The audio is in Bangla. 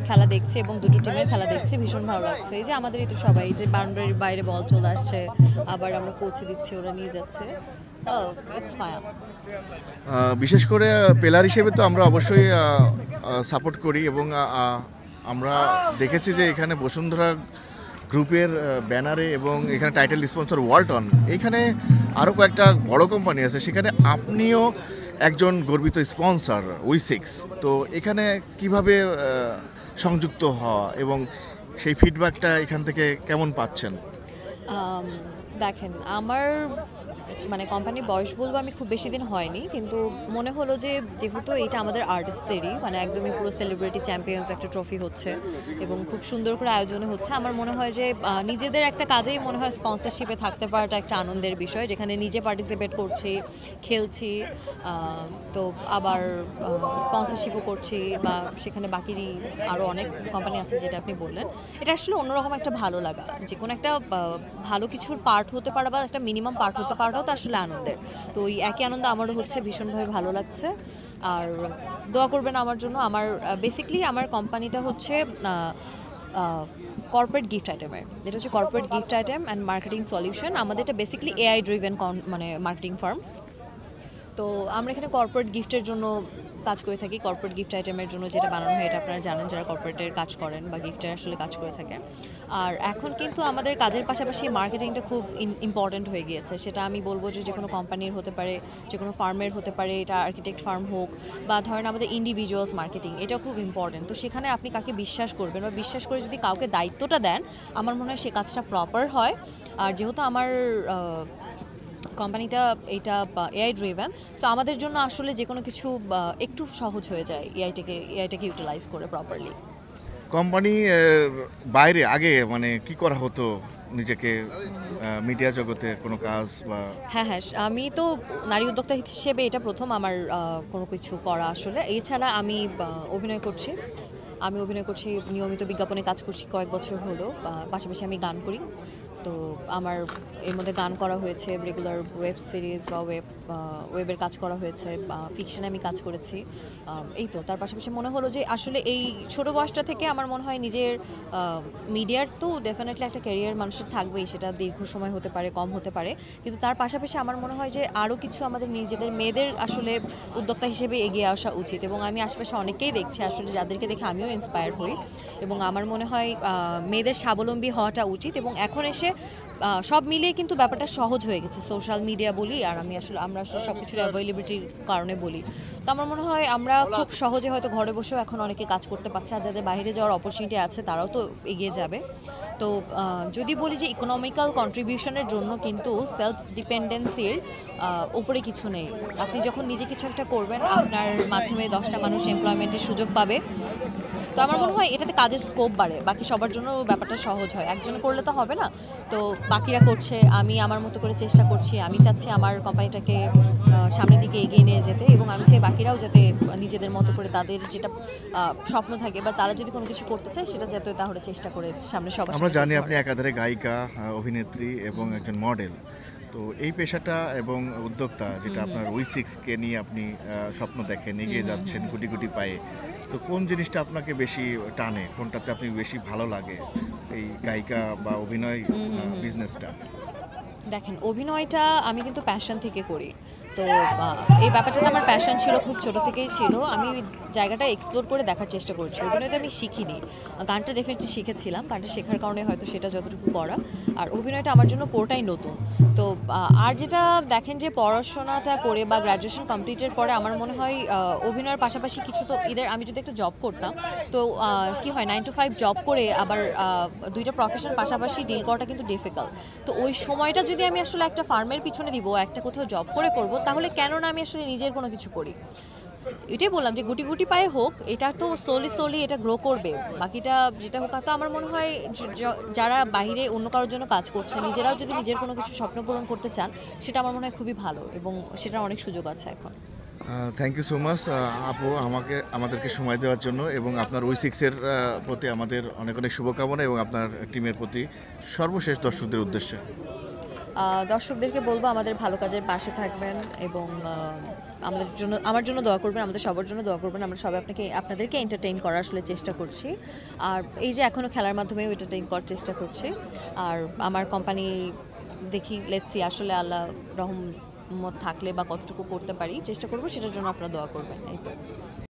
খেলা দেখছি এবং দুটো টিমের খেলা দেখছি, ভীষণ ভালো লাগছে। এই যে আমাদেরই তো সবাই যে বাউন্ডারির বাইরে বল চলে আসছে, আবার আমরা পৌঁছে দিচ্ছি, ওরা নিয়ে যাচ্ছে। It's fine. বিশেষ করে প্লেয়ার হিসেবে তো আমরা অবশ্যই সাপোর্ট করি এবং আমরা দেখেছি যে এখানে বসুন্ধরা গ্রুপের ব্যানারে এবং এখানে টাইটেল স্পন্সর ওয়ালটন, এখানে আরও কয়েকটা বড় কোম্পানি আছে, সেখানে আপনিও একজন গর্বিত স্পন্সর উই6। তো এখানে কিভাবে সংযুক্ত হওয়া এবং সেই ফিডব্যাকটা এখান থেকে কেমন পাচ্ছেন? দেখেন, আমার মানে কোম্পানির বয়স বলবো আমি খুব বেশি দিন হয়নি, কিন্তু মনে হলো যে যেহেতু এটা আমাদের আর্টিস্টদেরই মানে একদমই পুরো সেলিব্রিটি চ্যাম্পিয়ন্স একটা ট্রফি হচ্ছে এবং খুব সুন্দর করে আয়োজনে হচ্ছে, আমার মনে হয় যে নিজেদের একটা কাজেই মনে হয় স্পন্সরশিপে থাকতে পারাটা একটা আনন্দের বিষয়, যেখানে নিজে পার্টিসিপেট করছি, খেলছি, তো আবার স্পন্সরশিপও করছি, বা সেখানে বাকি আরও অনেক কোম্পানি আছে যেটা আপনি বললেন। এটা আসলে অন্যরকম একটা ভালো লাগা, যে কোনো একটা ভালো কিছুর পার্ট হতে পারা বা একটা মিনিমাম পার্ট হতে পারাটাও তো আসলে আনন্দের। তো ওই একই আনন্দ আমারও হচ্ছে, ভীষণভাবে ভালো লাগছে। আর দোয়া করবেন আমার জন্য। আমার বেসিক্যালি আমার কোম্পানিটা হচ্ছে কর্পোরেট গিফট আইটেমের, যেটা হচ্ছে corporate gift item and marketing solution. আমাদের এটা বেসিক্যালি এআই ড্রিভেন মানে মার্কেটিং ফার্ম। তো আমরা এখানে কর্পোরেট গিফটের জন্য কাজ করে থাকি। কর্পোরেট গিফট আইটেমের জন্য যেটা বানানো হয় এটা আপনারা জানেন, যারা কর্পোরেটের কাজ করেন বা গিফটের আসলে কাজ করে থাকেন। আর এখন কিন্তু আমাদের কাজের পাশাপাশি মার্কেটিংটা খুব ইম্পর্ট্যান্ট হয়ে গিয়েছে। সেটা আমি বলবো যে কোনো কোম্পানির হতে পারে, যে কোনো ফার্মের হতে পারে, এটা আর্কিটেক্ট ফার্ম হোক বা ধরেন আমাদের ইন্ডিভিজুয়ালস মার্কেটিং, এটা খুব ইম্পর্ট্যান্ট। তো সেখানে আপনি কাকে বিশ্বাস করবেন বা বিশ্বাস করে যদি কাউকে দায়িত্বটা দেন, আমার মনে হয় সে কাজটা প্রপার হয়। আর যেহেতু আমার কোম্পানিটা এটা এআই ড্রিভেন, সো আমাদের জন্য আসলে যে কোনো কিছু একটু সহজ হয়ে যায় এআইটাকে ইউটিলাইজ করে প্রপারলি। কোম্পানি বাইরে আগে মানে কি করা হতো নিজেকে মিডিয়া জগতে কোনো কাজ বা? হ্যাঁ, আমি তো নারী উদ্যোক্তা হিসেবে এটা প্রথম আমার কোনো কিছু করা আসলে। এছাড়া আমি অভিনয় করছি, নিয়মিত বিজ্ঞাপনে কাজ করছি কয়েক বছর হলো। পাশাপাশি আমি গান করি। তো আমার এর মধ্যে গান করা হয়েছে, রেগুলার ওয়েব সিরিজ বা ওয়েবের কাজ করা হয়েছে, বা ফিকশনে আমি কাজ করেছি। এই তো, তার পাশাপাশি মনে হলো যে আসলে এই ছোটো বয়সটা থেকে আমার মনে হয় নিজের মিডিয়ার তো ডেফিনেটলি একটা ক্যারিয়ার মানুষের থাকবেই, সেটা দীর্ঘ সময় হতে পারে, কম হতে পারে, কিন্তু তার পাশাপাশি আমার মনে হয় যে আরও কিছু আমাদের নিজেদের মেয়েদের আসলে উদ্যোক্তা হিসেবে এগিয়ে আসা উচিত। এবং আমি আশেপাশে অনেকেই দেখছি আসলে, যাদেরকে দেখে আমিও ইন্সপায়ার হই, এবং আমার মনে হয় মেয়েদের স্বাবলম্বী হওয়াটা উচিত। এবং এখন এসে সব মিলিয়ে কিন্তু ব্যাপারটা সহজ হয়ে গেছে, সোশ্যাল মিডিয়া বলি আর আমরা আসলে সব কিছুর অ্যাভেলেবিলিটির কারণে বলি। তো আমার মনে হয় আমরা খুব সহজে হয়তো ঘরে বসেও এখন অনেকে কাজ করতে পারছে, আর যাদের বাইরে যাওয়ার অপরচুনিটি আছে তারাও তো এগিয়ে যাবে। তো যদি বলি যে ইকোনমিক্যাল কন্ট্রিবিউশনের জন্য কিন্তু সেলফ ডিপেন্ডেন্সির ওপরে কিছু নেই। আপনি যখন নিজে কিছু একটা করবেন, আপনার মাধ্যমে 10টা মানুষ এমপ্লয়মেন্টের সুযোগ পাবে। তো আমার মনে হয় এটাতে কাজের স্কোপ বাড়ে, বাকি সবার জন্য ব্যাপারটা সহজ হয়। একজন করলে তো হবে না, তো বাকিরা করছে, আমি আমার মতো করে চেষ্টা করছি। আমি চাচ্ছি আমার কোম্পানিটাকে সামনের দিকে এগিয়ে নিয়ে যেতে, এবং আমি চাই বাকিরাও যাতে নিজেদের মতো করে তাদের যেটা স্বপ্ন থাকে বা তারা যদি কোনো কিছু করতে চায় সেটা যাতে তাহলে চেষ্টা করে সামনে সবার। আমরা জানি আপনি একাধারে গায়িকা, অভিনেত্রী এবং একজন মডেল। তো এই পেশাটা এবং উদ্যোক্তা যেটা আপনার উই6কে নিয়ে আপনি স্বপ্ন দেখেন, এগিয়ে যাচ্ছেন গুটি গুটি পায়ে, তো কোন জিনিসটা আপনাকে বেশি টানে, কোনটাতে আপনি বেশি ভালো লাগে এই গায়িকা বা অভিনয় বিজনেসটা? দেখেন, অভিনয়টা আমি কিন্তু প্যাশন থেকে করি। তো এই ব্যাপারটাতে আমার প্যাশন ছিল, খুব ছোট থেকেই ছিল। আমি জায়গাটা এক্সপ্লোর করে দেখার চেষ্টা করছি। অভিনয়টা আমি শিখিনি, গানটা ডেফিনেটলি শিখেছিলাম, গানটা শেখার কারণে হয়তো সেটা যতটুকু করা। আর অভিনয়টা আমার জন্য পুরোটাই নতুন। তো আর যেটা দেখেন যে পড়াশোনাটা করে বা গ্র্যাজুয়েশন কমপ্লিটের পরে আমার মনে হয় অভিনয়ের পাশাপাশি কিছু তো আমি যদি একটা জব করতাম, তো কি হয় 9 to 5 জব করে আবার দুইটা প্রফেশন পাশাপাশি ডিল করাটা কিন্তু ডিফিকাল্ট। তো ওই সময়টা যদি আমি আসলে একটা ফার্মের পিছনে দিব, একটা কোথাও জব করে করব, তাহলে কেন না আমি আসলে নিজের কোনো কিছু করি। এটাই বললাম যে গুটি গুটি পায়ে হোক, এটা তো স্লোলি এটা গ্রো করবে, বাকিটা যেটা হোক। তো আমার মনে হয় যারা বাইরে অন্য কারোর জন্য কাজ করছে, নিজেরাও যদি নিজের কোনো কিছু স্বপ্ন পূরণ করতে চান, সেটা আমার মনে হয় খুবই ভালো, এবং সেটার অনেক সুযোগ আছে এখন। থ্যাংক ইউ সো মাচ আপু, আমাদেরকে সময় দেওয়ার জন্য, এবং আপনার উই6-এর প্রতি আমাদের অনেক অনেক শুভকামনা, এবং আপনার টিমের প্রতি সর্বশেষ দর্শকদের উদ্দেশ্যে। দর্শকদেরকে বলবো আমাদের ভালো কাজের পাশে থাকবেন, এবং আমার জন্য দোয়া করবেন, আমাদের সবার জন্য দোয়া করবেন। আমরা সবাই আপনাদেরকে এন্টারটেইন করার আসলে চেষ্টা করছি। আর এই যে এখনও খেলার মাধ্যমেও এন্টারটেইন করার চেষ্টা করছি। আর আমার কোম্পানি দেখি, লেটস সি আসলে আল্লাহ রহমত থাকলে বা কতটুকু করতে পারি চেষ্টা করব, সেটার জন্য আপনারা দোয়া করবেন। এই তো।